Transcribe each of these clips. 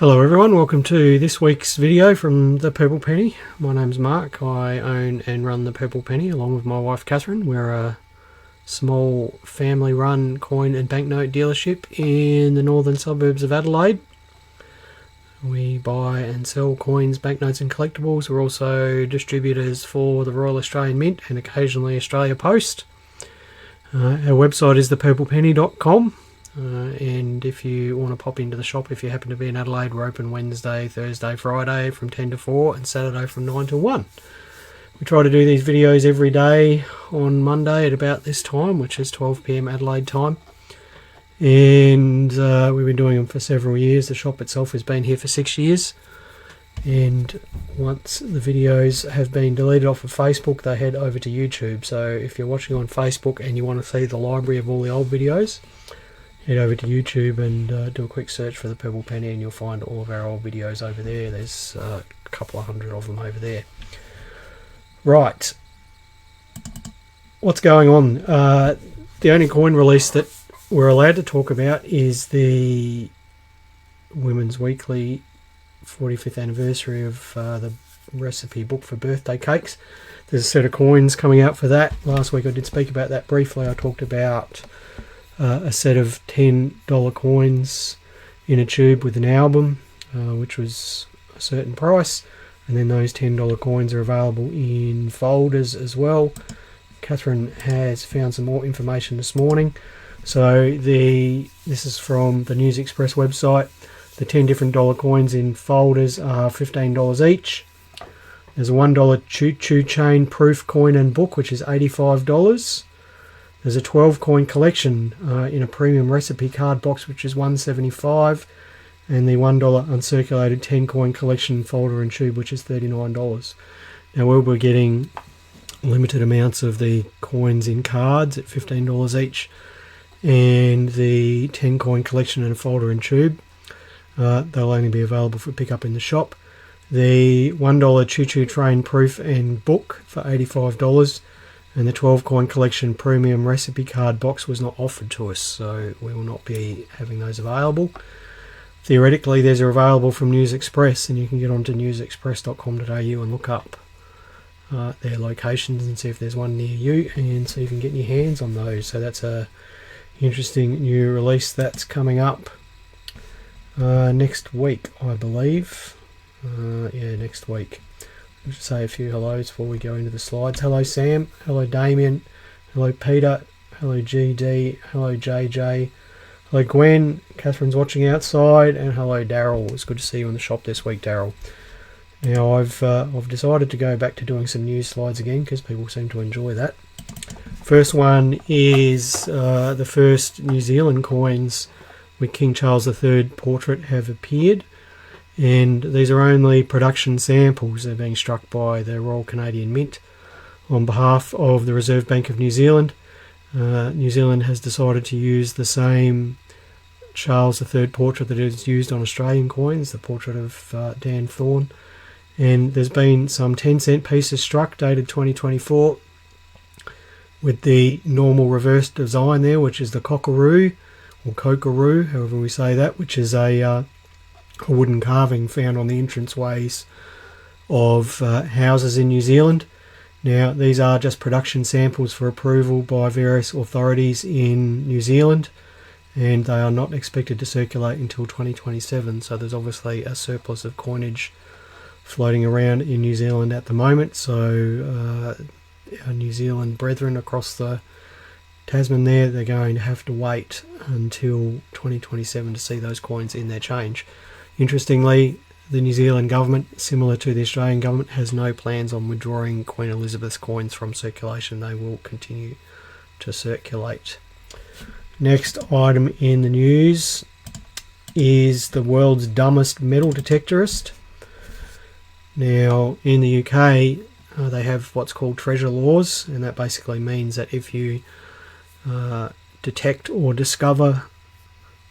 Hello everyone, welcome to this week's video from the Purple Penny. My name's Mark. I own and run the Purple Penny along with my wife Catherine. We're a small family run coin and banknote dealership in the northern suburbs of Adelaide. We buy and sell coins, banknotes and collectibles. We're also distributors for the Royal Australian Mint and occasionally Australia Post. Our website is thepurplepenny.com. And if you want to pop into the shop, if you happen to be in Adelaide, we're open Wednesday, Thursday, Friday from 10 to 4 and Saturday from 9 to 1. We try to do these videos every day on Monday at about this time, which is 12 PM Adelaide time. And we've been doing them for several years. The shop itself has been here for 6 years. And once the videos have been deleted off of Facebook, they head over to YouTube. So if you're watching on Facebook and you want to see the library of all the old videos, head over to YouTube and do a quick search for the Purple Penny and you'll find all of our old videos over there. There's a couple of hundred of them over there. Right, what's going on? The only coin release that we're allowed to talk about is the Women's Weekly 45th anniversary of the recipe book for birthday cakes. There's a set of coins coming out for that. Last week I did speak about that briefly. I talked about a set of $10 coins in a tube with an album, which was a certain price, and then those $10 coins are available in folders as well. Catherine has found some more information this morning. So this is from the News Express website. The 10 different dollar coins in folders are $15 each. There's a $1 choo-choo chain proof coin and book, which is $85. There's a 12 coin collection in a premium recipe card box, which is $175, and the $1 uncirculated 10 coin collection folder and tube, which is $39. Now we'll be getting limited amounts of the coins in cards at $15 each, and the 10 coin collection in a folder and tube, they'll only be available for pickup in the shop. The $1 choo-choo train proof and book for $85. And the 12 coin collection premium recipe card box was not offered to us, so we will not be having those available. Theoretically, these are available from News Express, and you can get onto newsexpress.com.au and look up their locations and see if there's one near you and see if you can get your hands on those. So that's a interesting new release that's coming up next week, I believe. Yeah, next week. I'll just say a few hellos before we go into the slides. Hello Sam, hello Damien, hello Peter, hello GD, hello JJ, hello Gwen, Catherine's watching outside, and hello Daryl. It's good to see you in the shop this week, Daryl. Now I've decided to go back to doing some news slides again because people seem to enjoy that. First one is the first New Zealand coins with King Charles III portrait have appeared. And these are only production samples. They're being struck by the Royal Canadian Mint on behalf of the Reserve Bank of New Zealand. New Zealand has decided to use the same Charles III portrait that is used on Australian coins, the portrait of Dan Thorne. And there's been some 10-cent pieces struck dated 2024 with the normal reverse design there, which is the cockaroo or kokaroo, however we say that, which is a wooden carving found on the entranceways of houses in New Zealand. Now these are just production samples for approval by various authorities in New Zealand, and they are not expected to circulate until 2027, so there's obviously a surplus of coinage floating around in New Zealand at the moment. So our New Zealand brethren across the Tasman there, they're going to have to wait until 2027 to see those coins in their change. Interestingly, the New Zealand government, similar to the Australian government, has no plans on withdrawing Queen Elizabeth's coins from circulation. They will continue to circulate. Next item in the news is the world's dumbest metal detectorist. Now, in the UK, they have what's called treasure laws, and that basically means that if you detect or discover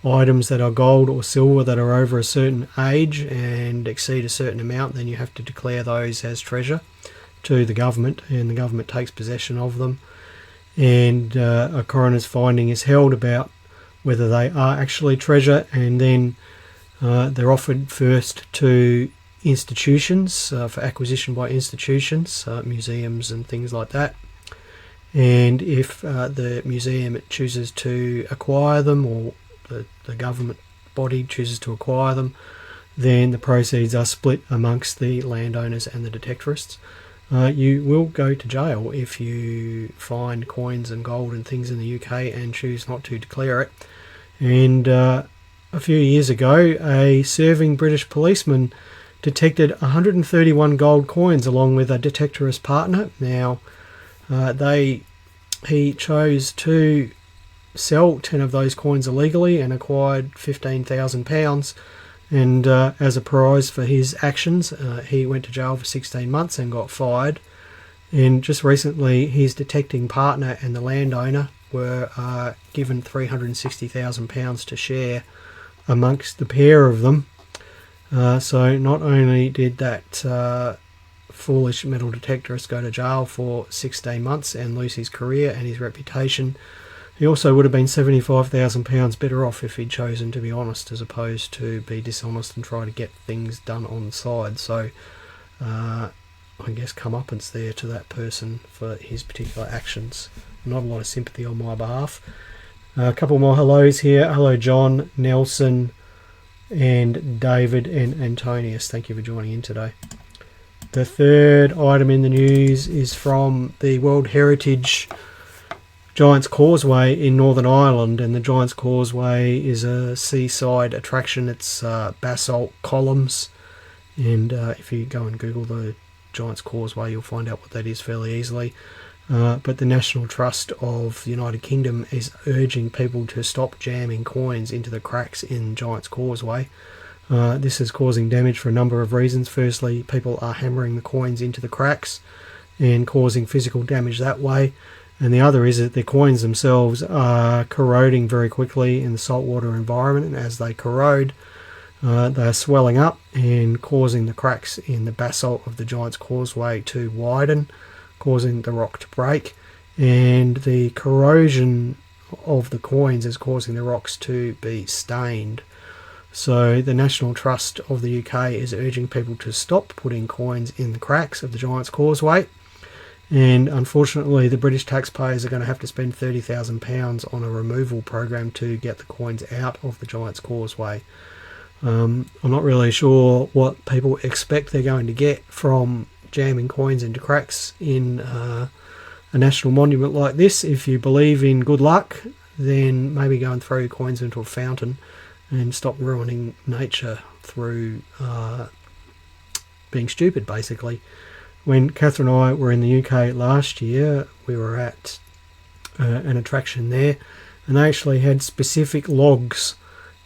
items that are gold or silver that are over a certain age and exceed a certain amount, then you have to declare those as treasure to the government, and the government takes possession of them, and a coroner's finding is held about whether they are actually treasure, and then They're offered first to institutions for acquisition by institutions, museums and things like that. And if the museum chooses to acquire them, or the government body chooses to acquire them, then the proceeds are split amongst the landowners and the detectorists. You will go to jail if you find coins and gold and things in the UK and choose not to declare it. And a few years ago, a serving British policeman detected 131 gold coins along with a detectorist partner. Now, he chose to sell 10 of those coins illegally and acquired £15,000. And as a prize for his actions, he went to jail for 16 months and got fired. And just recently, his detecting partner and the landowner were given £360,000 to share amongst the pair of them. So not only did that foolish metal detectorist go to jail for 16 months and lose his career and his reputation, he also would have been £75,000 better off if he'd chosen to be honest as opposed to be dishonest and try to get things done on the side. So I guess comeuppance there to that person for his particular actions. Not a lot of sympathy on my behalf. A couple more hellos here. Hello John, Nelson and David and Antonius. Thank you for joining in today. The third item in the news is from the World Heritage Giant's Causeway in Northern Ireland, and the Giant's Causeway is a seaside attraction. It's basalt columns, and if you go and Google the Giant's Causeway, you'll find out what that is fairly easily. But the National Trust of the United Kingdom is urging people to stop jamming coins into the cracks in Giant's Causeway. This is causing damage for a number of reasons. Firstly, people are hammering the coins into the cracks and causing physical damage that way. And the other is that the coins themselves are corroding very quickly in the saltwater environment, and as they corrode, they are swelling up and causing the cracks in the basalt of the Giant's Causeway to widen, causing the rock to break, and the corrosion of the coins is causing the rocks to be stained. So the National Trust of the UK is urging people to stop putting coins in the cracks of the Giant's Causeway. And unfortunately, the British taxpayers are going to have to spend £30,000 on a removal program to get the coins out of the Giant's Causeway. I'm not really sure what people expect they're going to get from jamming coins into cracks in a national monument like this. If you believe in good luck, then maybe go and throw your coins into a fountain and stop ruining nature through being stupid, basically. When Catherine and I were in the UK last year, we were at an attraction there, and they actually had specific logs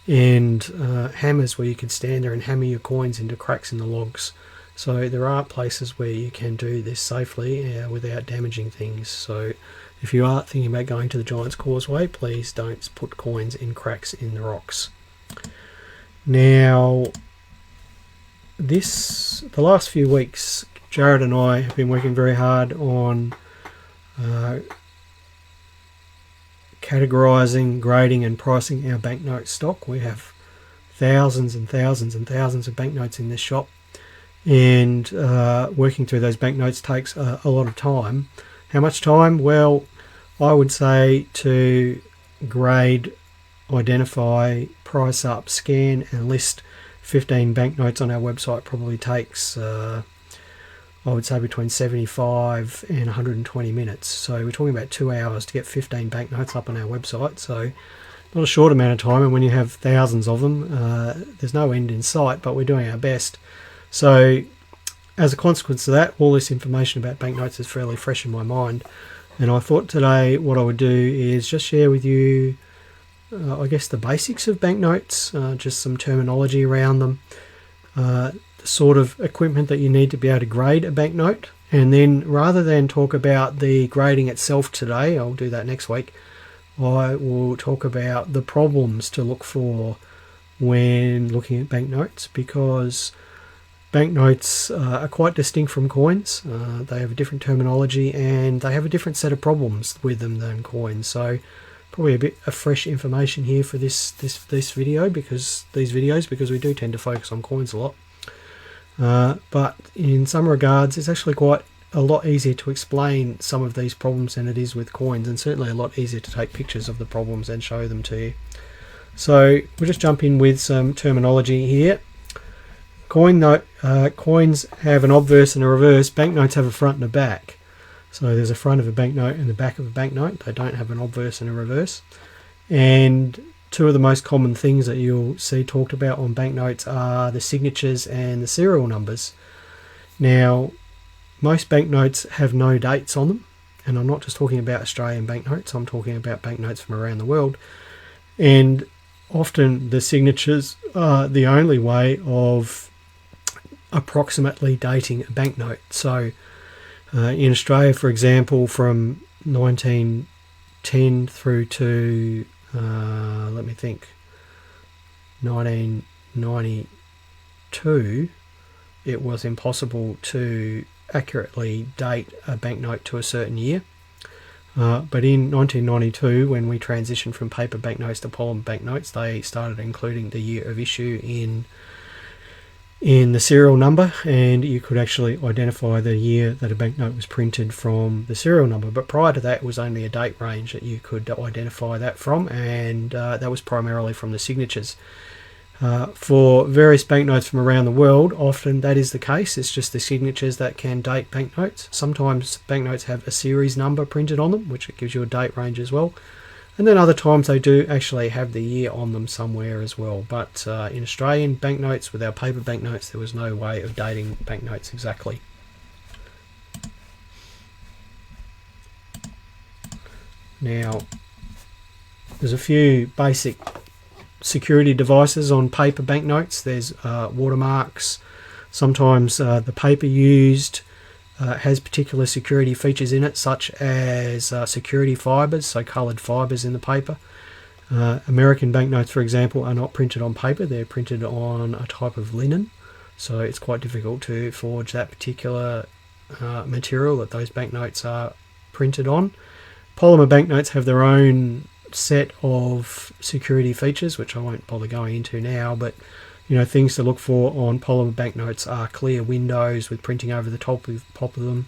and hammers where you could stand there and hammer your coins into cracks in the logs. So there are places where you can do this safely without damaging things. So if you are thinking about going to the Giant's Causeway, please don't put coins in cracks in the rocks. Now, the last few weeks, Jared and I have been working very hard on categorising, grading and pricing our banknote stock. We have thousands and thousands and thousands of banknotes in this shop, and working through those banknotes takes a lot of time. How much time? Well, I would say to grade, identify, price up, scan and list 15 banknotes on our website probably takes I would say between 75 and 120 minutes. So we're talking about 2 hours to get 15 banknotes up on our website. So not a short amount of time, and when you have thousands of them, there's no end in sight, but we're doing our best. So as a consequence of that, all this information about banknotes is fairly fresh in my mind, and I thought today what I would do is just share with you I guess the basics of banknotes, just some terminology around them, the sort of equipment that you need to be able to grade a banknote, and then rather than talk about the grading itself today, I'll do that next week, I will talk about the problems to look for when looking at banknotes, because banknotes are quite distinct from coins. They have a different terminology and they have a different set of problems with them than coins. So probably a bit of fresh information here for this video, because we do tend to focus on coins a lot. But in some regards, it's actually quite a lot easier to explain some of these problems than it is with coins, and certainly a lot easier to take pictures of the problems and show them to you. So we'll just jump in with some terminology here. Coins have an obverse and a reverse. Banknotes have a front and a back. So there's a front of a banknote and the back of a banknote. They don't have an obverse and a reverse. And two of the most common things that you'll see talked about on banknotes are the signatures and the serial numbers. Now, most banknotes have no dates on them, and I'm not just talking about Australian banknotes, I'm talking about banknotes from around the world. And often the signatures are the only way of approximately dating a banknote. So in Australia, for example, from 1910 through to 1992, it was impossible to accurately date a banknote to a certain year. But in 1992, when we transitioned from paper banknotes to polymer banknotes, they started including the year of issue in the serial number, and you could actually identify the year that a banknote was printed from the serial number. But prior to that, it was only a date range that you could identify that from, and that was primarily from the signatures. For various banknotes from around the world, often that is the case. It's just the signatures that can date banknotes. Sometimes banknotes have a series number printed on them, which gives you a date range as well. And then other times they do actually have the year on them somewhere as well. But in Australian banknotes, with our paper banknotes, there was no way of dating banknotes exactly. Now, there's a few basic security devices on paper banknotes. There's watermarks. Sometimes the paper used has particular security features in it, such as security fibers, so coloured fibers in the paper. American banknotes, for example, are not printed on paper. They're printed on a type of linen, so it's quite difficult to forge that particular material that those banknotes are printed on. Polymer banknotes have their own set of security features, which I won't bother going into now, but things to look for on polymer banknotes are clear windows with printing over the top of them,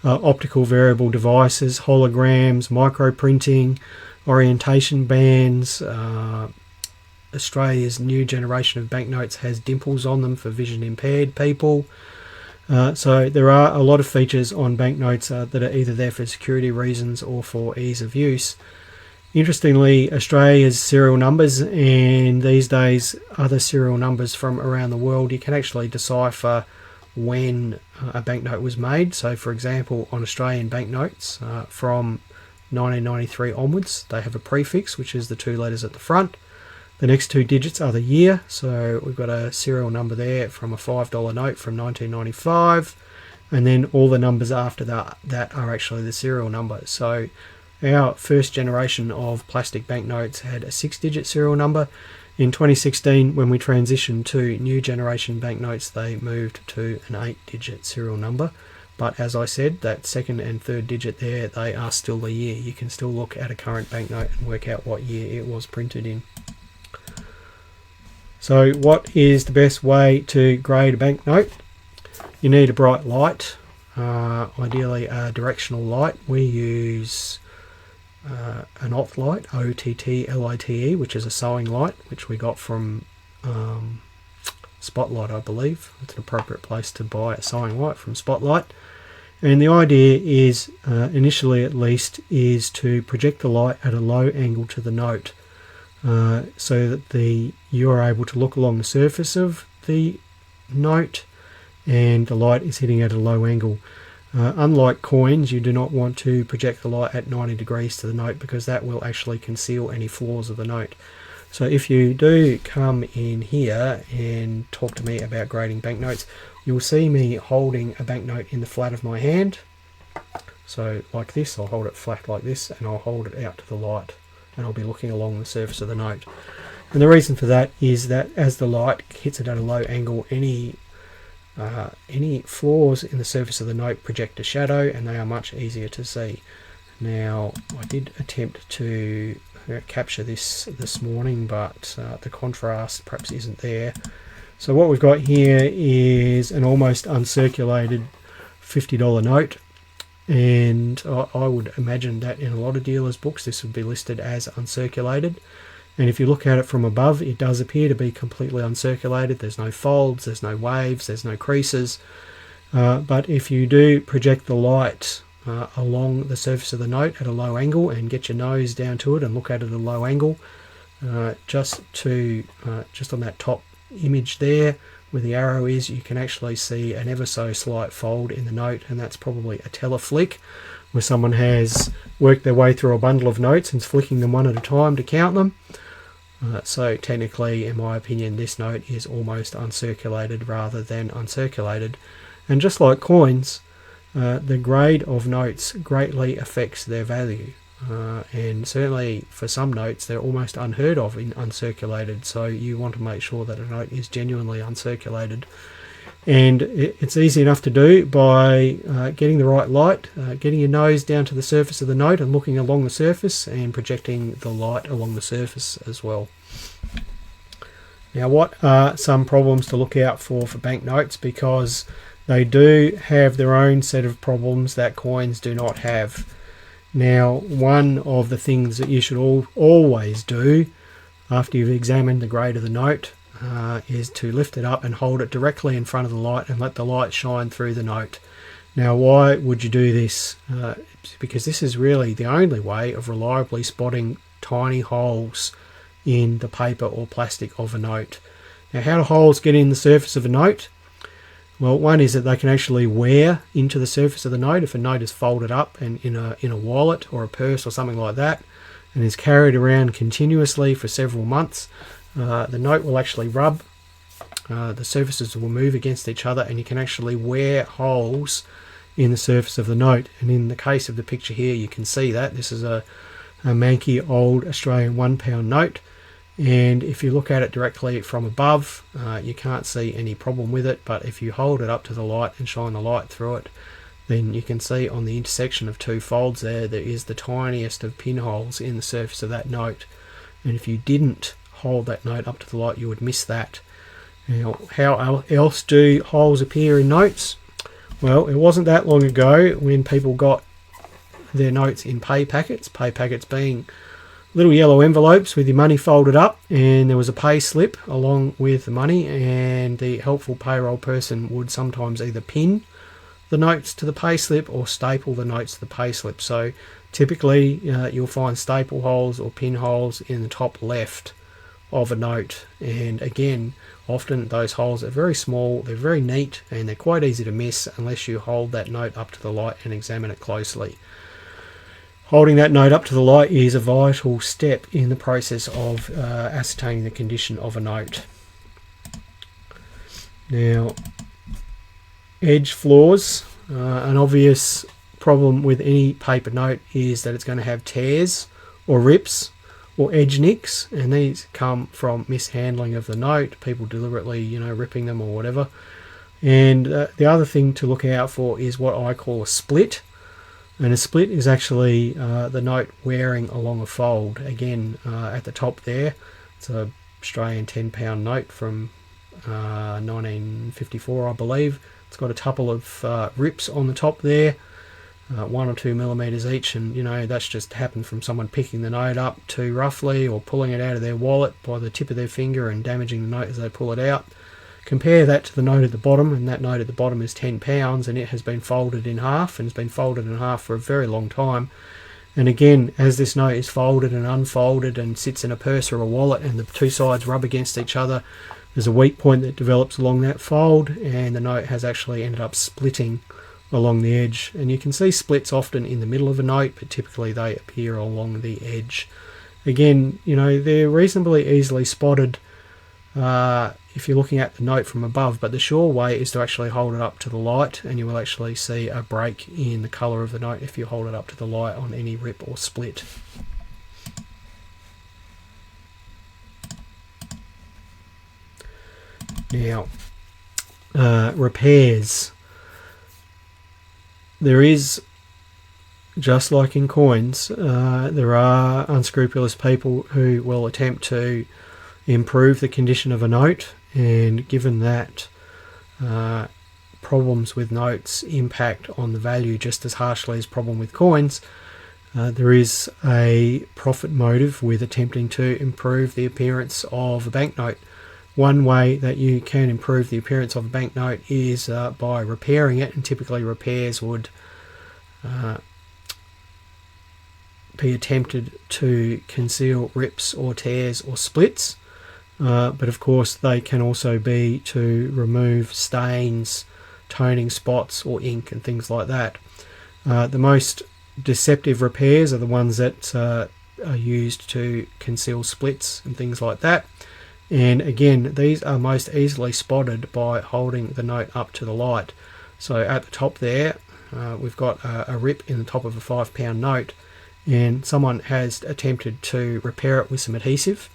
optical variable devices, holograms, micro printing, orientation bands. Australia's new generation of banknotes has dimples on them for vision impaired people. So there are a lot of features on banknotes that are either there for security reasons or for ease of use. Interestingly, Australia's serial numbers, and these days other serial numbers from around the world, you can actually decipher when a banknote was made. So for example, on Australian banknotes from 1993 onwards, they have a prefix, which is the 2 letters at the front. The next 2 digits are the year, so we've got a serial number there from a $5 note from 1995, and then all the numbers after that are actually the serial number. So our first generation of plastic banknotes had a 6-digit serial number. In 2016, when we transitioned to new generation banknotes, they moved to an 8-digit serial number. But as I said, that second and third digit there, they are still the year. You can still look at a current banknote and work out what year it was printed in. So what is the best way to grade a banknote? You need a bright light, ideally a directional light. We use an OTT light, OTT-LITE, which is a sewing light, which we got from Spotlight, I believe. It's an appropriate place to buy a sewing light, from Spotlight. And the idea is, initially at least, is to project the light at a low angle to the note, so that you are able to look along the surface of the note and the light is hitting at a low angle. Unlike coins, you do not want to project the light at 90 degrees to the note, because that will actually conceal any flaws of the note. So if you do come in here and talk to me about grading banknotes, you'll see me holding a banknote in the flat of my hand. So like this, I'll hold it flat like this, and I'll hold it out to the light, and I'll be looking along the surface of the note. And the reason for that is that as the light hits it at a low angle, any flaws in the surface of the note project a shadow, and they are much easier to see. Now, I did attempt to capture this morning, but the contrast perhaps isn't there. So what we've got here is an almost uncirculated $50 note, and I would imagine that in a lot of dealers' books this would be listed as uncirculated. And if you look at it from above, it does appear to be completely uncirculated. There's no folds, there's no waves, there's no creases. But if you do project the light along the surface of the note at a low angle and get your nose down to it and look at it at a low angle, just on that top image there where the arrow is, you can actually see an ever so slight fold in the note, and that's probably a teleflick, where someone has worked their way through a bundle of notes and is flicking them one at a time to count them. So technically, in my opinion, this note is almost uncirculated rather than uncirculated. And just like coins, the grade of notes greatly affects their value. And certainly for some notes, they're almost unheard of in uncirculated. So you want to make sure that a note is genuinely uncirculated. And it's easy enough to do by getting the right light, getting your nose down to the surface of the note and looking along the surface and projecting the light along the surface as well. Now, what are some problems to look out for banknotes? Because they do have their own set of problems that coins do not have. Now, one of the things that you should always do after you've examined the grade of the note is to lift it up and hold it directly in front of the light and let the light shine through the note. Now, why would you do this? Because this is really the only way of reliably spotting tiny holes in the paper or plastic of a note. Now, how do holes get in the surface of a note? Well, one is that they can actually wear into the surface of the note. If a note is folded up and in a wallet or a purse or something like that and is carried around continuously for several months, the note will actually rub, the surfaces will move against each other, and you can actually wear holes in the surface of the note. And in the case of the picture here, you can see that this is a manky old Australian £1 note, and if you look at it directly from above, you can't see any problem with it, but if you hold it up to the light and shine the light through it, then you can see on the intersection of two folds there is the tiniest of pinholes in the surface of that note. And if you didn't hold that note up to the light, you would miss that. Now, how else do holes appear in notes? Well, it wasn't that long ago when people got their notes in pay packets being little yellow envelopes with your money folded up, and there was a pay slip along with the money, and the helpful payroll person would sometimes either pin the notes to the pay slip or staple the notes to the pay slip. So typically you'll find staple holes or pin holes in the top left of a note, and again, often those holes are very small, they're very neat, and they're quite easy to miss unless you hold that note up to the light and examine it closely. Holding that note up to the light is a vital step in the process of ascertaining the condition of a note. Now, edge flaws. An obvious problem with any paper note is that it's going to have tears or rips or edge nicks, and these come from mishandling of the note, people deliberately, ripping them or whatever. And the other thing to look out for is what I call a split. And a split is actually the note wearing along a fold. Again, at the top there, it's an Australian £10 note from 1954, I believe. It's got a couple of rips on the top there, 1 or 2 millimeters each, and that's just happened from someone picking the note up too roughly or pulling it out of their wallet by the tip of their finger and damaging the note as they pull it out. Compare that to the note at the bottom, and that note at the bottom is £10, and it has been folded in half, and has been folded in half for a very long time. And again, as this note is folded and unfolded and sits in a purse or a wallet and the two sides rub against each other, there's a weak point that develops along that fold, and the note has actually ended up splitting along the edge. And you can see splits often in the middle of a note, but typically they appear along the edge. Again, they're reasonably easily spotted if you're looking at the note from above, but the sure way is to actually hold it up to the light, and you will actually see a break in the colour of the note if you hold it up to the light on any rip or split. Now, repairs. There is just like in coins, there are unscrupulous people who will attempt to improve the condition of a note, and given that problems with notes impact on the value just as harshly as problem with coins, there is a profit motive with attempting to improve the appearance of a banknote. One way that you can improve the appearance of a banknote is by repairing it, and typically repairs would be attempted to conceal rips or tears or splits, but of course they can also be to remove stains, toning spots or ink and things like that. The most deceptive repairs are the ones that are used to conceal splits and things like that, and again these are most easily spotted by holding the note up to the light. So at the top there we've got a rip in the top of a £5 note, and someone has attempted to repair it with some adhesive,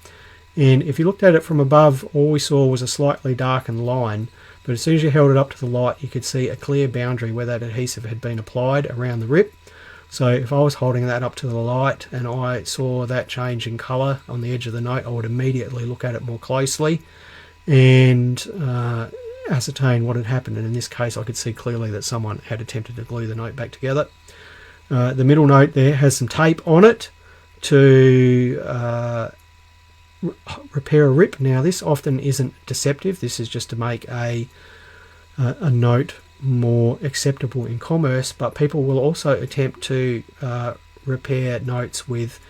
and if you looked at it from above, all we saw was a slightly darkened line, but as soon as you held it up to the light you could see a clear boundary where that adhesive had been applied around the rip. So if I was holding that up to the light and I saw that change in colour on the edge of the note, I would immediately look at it more closely and ascertain what had happened, and in this case I could see clearly that someone had attempted to glue the note back together. The middle note there has some tape on it to repair a rip. Now this often isn't deceptive, this is just to make a note more acceptable in commerce, but people will also attempt to repair notes with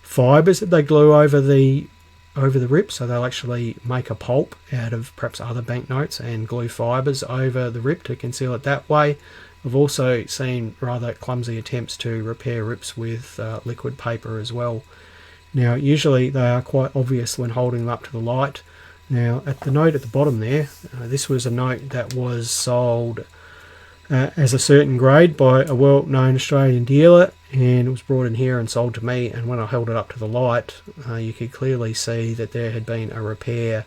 fibres that they glue over the rip. So they'll actually make a pulp out of perhaps other banknotes and glue fibres over the rip to conceal it that way. I've also seen rather clumsy attempts to repair rips with liquid paper as well. Now usually they are quite obvious when holding them up to the light. Now at the note at the bottom there, this was a note that was sold as a certain grade by a well-known Australian dealer, and it was brought in here and sold to me, and when I held it up to the light you could clearly see that there had been a repair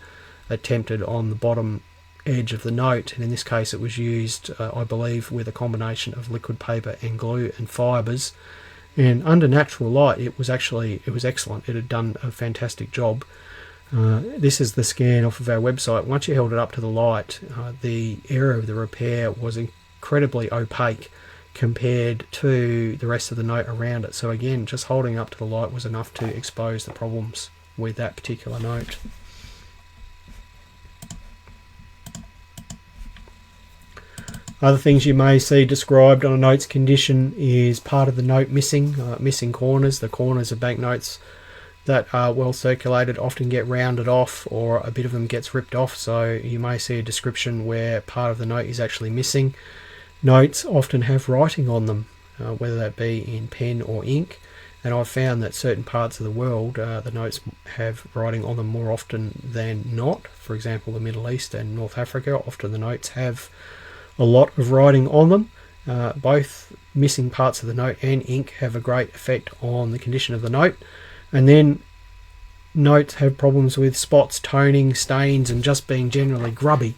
attempted on the bottom edge of the note, and in this case it was used I believe with a combination of liquid paper and glue and fibres, and under natural light it was excellent. It had done a fantastic job. This is the scan off of our website. Once you held it up to the light, the area of the repair was incredibly opaque compared to the rest of the note around it. So again, just holding up to the light was enough to expose the problems with that particular note. Other things you may see described on a note's condition is part of the note missing, missing corners. The corners of banknotes that are well circulated often get rounded off, or a bit of them gets ripped off, so you may see a description where part of the note is actually missing. Notes often have writing on them, whether that be in pen or ink, and I've found that certain parts of the world the notes have writing on them more often than not. For example, the Middle East and North Africa, often the notes have a lot of writing on them. Both missing parts of the note and ink have a great effect on the condition of the note. And then notes have problems with spots, toning, stains, and just being generally grubby.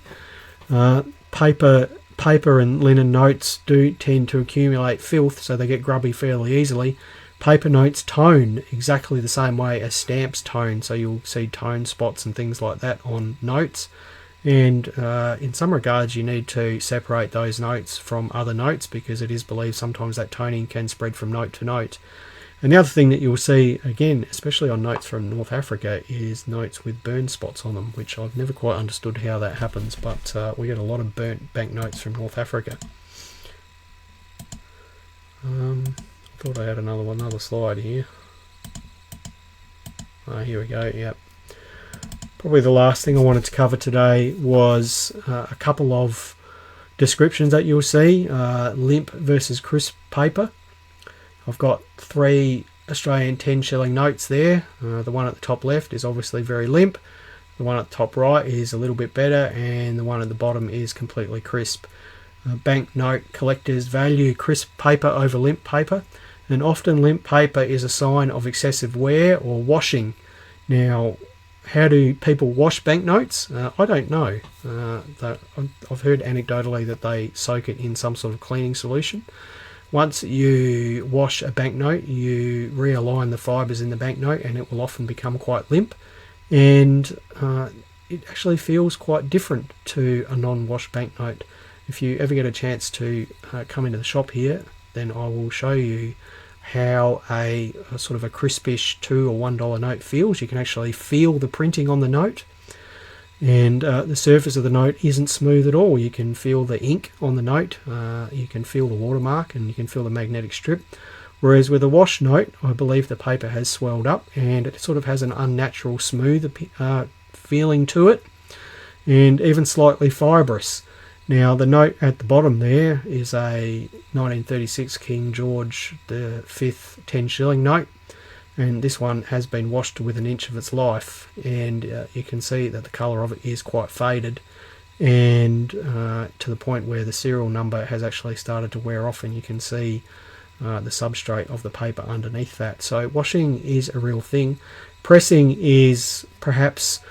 Paper and linen notes do tend to accumulate filth, so they get grubby fairly easily. Paper notes tone exactly the same way as stamps tone, so you'll see tone spots and things like that on notes. And in some regards you need to separate those notes from other notes, because it is believed sometimes that toning can spread from note to note. And the other thing that you'll see, again, especially on notes from North Africa, is notes with burn spots on them, which I've never quite understood how that happens, but we get a lot of burnt banknotes from North Africa. I thought I had another slide here. Here we go, yep. Probably the last thing I wanted to cover today was a couple of descriptions that you'll see, limp versus crisp paper. I've got 3 Australian 10 shilling notes there. The one at the top left is obviously very limp, the one at the top right is a little bit better, and the one at the bottom is completely crisp. Banknote collectors value crisp paper over limp paper, and often limp paper is a sign of excessive wear or washing. Now, how do people wash banknotes? I don't know. I've heard anecdotally that they soak it in some sort of cleaning solution. once you wash a banknote, you realign the fibres in the banknote, and it will often become quite limp, and it actually feels quite different to a non-washed banknote. If you ever get a chance to come into the shop here, then I will show you how a sort of a crispish $2 or $1 note feels. You can actually feel the printing on the note, and the surface of the note isn't smooth at all. You can feel the ink on the note, you can feel the watermark, and you can feel the magnetic strip. Whereas with a wash note, I believe the paper has swelled up and it sort of has an unnatural smooth feeling to it, and even slightly fibrous. Now the note at the bottom there is a 1936 King George V 10 shilling note, and this one has been washed within an inch of its life, and you can see that the colour of it is quite faded, and to the point where the serial number has actually started to wear off, and you can see the substrate of the paper underneath that. So washing is a real thing. Pressing is perhaps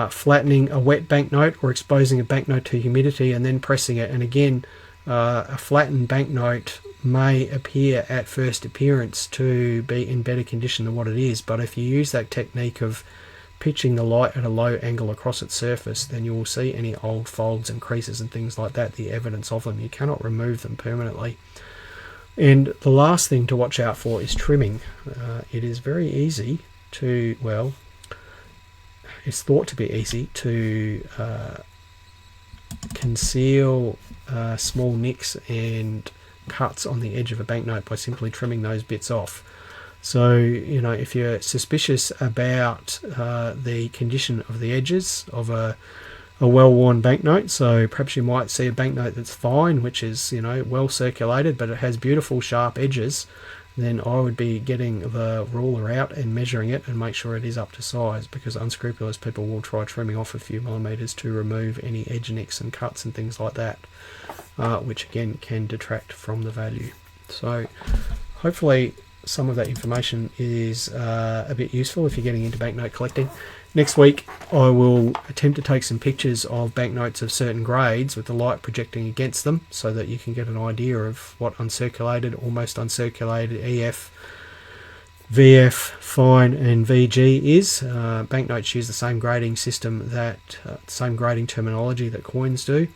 flattening a wet banknote or exposing a banknote to humidity and then pressing it. And again, a flattened banknote may appear at first appearance to be in better condition than what it is, but if you use that technique of pitching the light at a low angle across its surface, then you will see any old folds and creases and things like that, the evidence of them. You cannot remove them permanently. And the last thing to watch out for is trimming. It is very easy to, well, it's thought to be easy to conceal small nicks and cuts on the edge of a banknote by simply trimming those bits off. So, you know, if you're suspicious about the condition of the edges of a well-worn banknote, so perhaps you might see a banknote that's fine, which is, you know, well circulated, but it has beautiful sharp edges, then I would be getting the ruler out and measuring it and make sure it is up to size, because unscrupulous people will try trimming off a few millimeters to remove any edge nicks and cuts and things like that, which again can detract from the value. So hopefully some of that information is a bit useful if you're getting into banknote collecting. Next week I will attempt to take some pictures of banknotes of certain grades with the light projecting against them, so that you can get an idea of what uncirculated, almost uncirculated, EF, VF, fine and VG is. Banknotes use the same grading system, same grading terminology that coins do,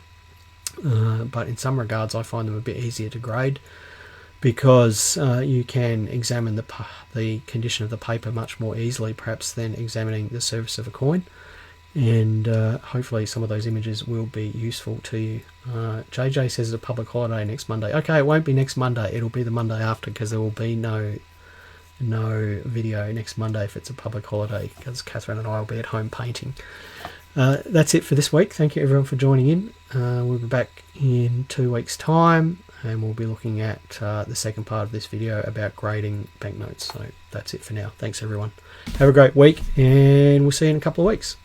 but in some regards I find them a bit easier to grade, because you can examine the condition of the paper much more easily perhaps than examining the surface of a coin, and hopefully some of those images will be useful to you. JJ says it's a public holiday next Monday. Okay, it won't be next Monday, it'll be the Monday after, because there will be no video next Monday if it's a public holiday, because Catherine and I will be at home painting. That's it for this week. Thank you everyone for joining in. We'll be back in 2 weeks time, and we'll be looking at the second part of this video about grading banknotes. So that's it for now. Thanks everyone. Have a great week, and we'll see you in a couple of weeks.